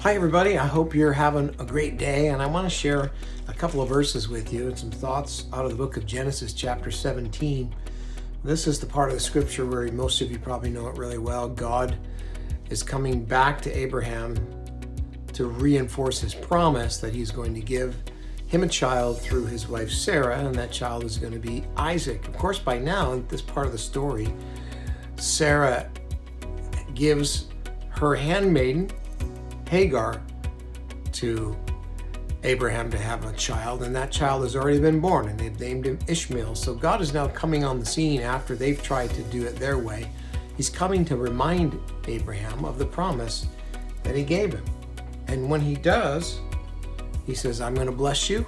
Hi everybody, I hope you're having a great day, and I want to share a couple of verses with you and some thoughts out of the book of Genesis chapter 17. This is the part of the scripture where most of you probably know it really well. God is coming back to Abraham to reinforce his promise that he's going to give him a child through his wife Sarah, and that child is going to be Isaac. Of course, by now, in this part of the story, Sarah gives her handmaiden Hagar to Abraham to have a child, and that child has already been born, and they've named him Ishmael. So God is now coming on the scene after they've tried to do it their way. He's coming to remind Abraham of the promise that he gave him. And when he does, he says, I'm going to bless you,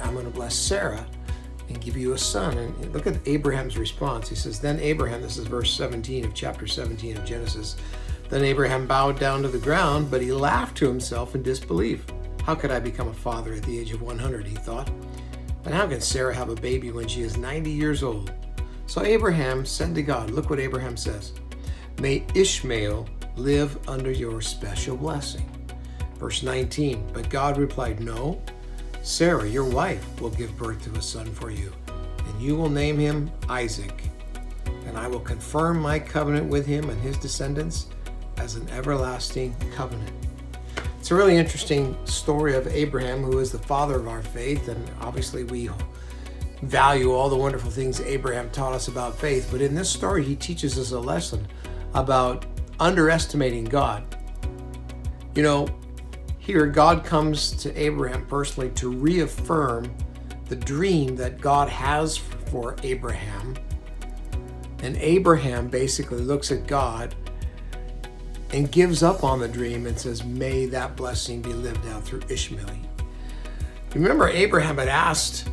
I'm going to bless Sarah, and give you a son. And look at Abraham's response. He says, then Abraham, this is verse 17 of chapter 17 of Genesis, then Abraham bowed down to the ground, but he laughed to himself in disbelief. How could I become a father at the age of 100, he thought. And how can Sarah have a baby when she is 90 years old? So Abraham said to God, look what Abraham says, may Ishmael live under your special blessing. Verse 19, but God replied, no, Sarah, your wife, will give birth to a son for you, and you will name him Isaac. And I will confirm my covenant with him and his descendants as an everlasting covenant. It's a really interesting story of Abraham, who is the father of our faith, and obviously we value all the wonderful things Abraham taught us about faith, but in this story he teaches us a lesson about underestimating God. You know, here God comes to Abraham personally to reaffirm the dream that God has for Abraham, and Abraham basically looks at God and gives up on the dream and says, may that blessing be lived out through Ishmael. Remember, Abraham had asked,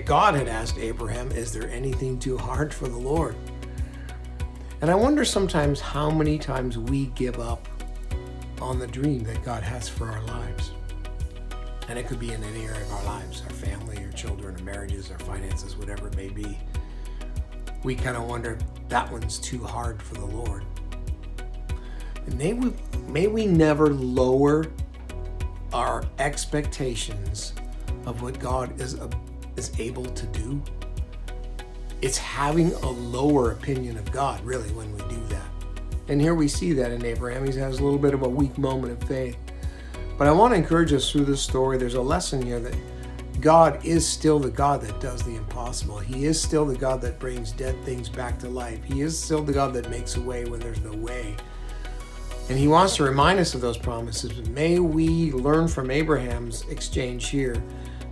God had asked Abraham, is there anything too hard for the Lord? And I wonder sometimes how many times we give up on the dream that God has for our lives. And it could be in any area of our lives, our family, our children, our marriages, our finances, whatever it may be. We kind of wonder, that one's too hard for the Lord. And may we never lower our expectations of what God is able to do. It's having a lower opinion of God, really, when we do that. And here we see that in Abraham. He has a little bit of a weak moment of faith. But I want to encourage us through this story. There's a lesson here that God is still the God that does the impossible. He is still the God that brings dead things back to life. He is still the God that makes a way when there's no way. And he wants to remind us of those promises. May we learn from Abraham's exchange here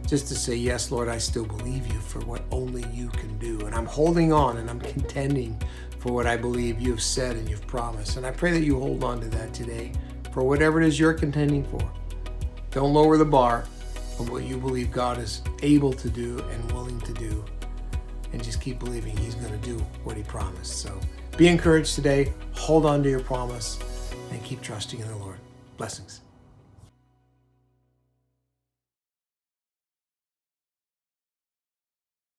just to say, yes, Lord, I still believe you for what only you can do. And I'm holding on and I'm contending for what I believe you have said and you've promised. And I pray that you hold on to that today for whatever it is you're contending for. Don't lower the bar of what you believe God is able to do and willing to do. And just keep believing he's going to do what he promised. So be encouraged today. Hold on to your promise and keep trusting in the Lord. Blessings.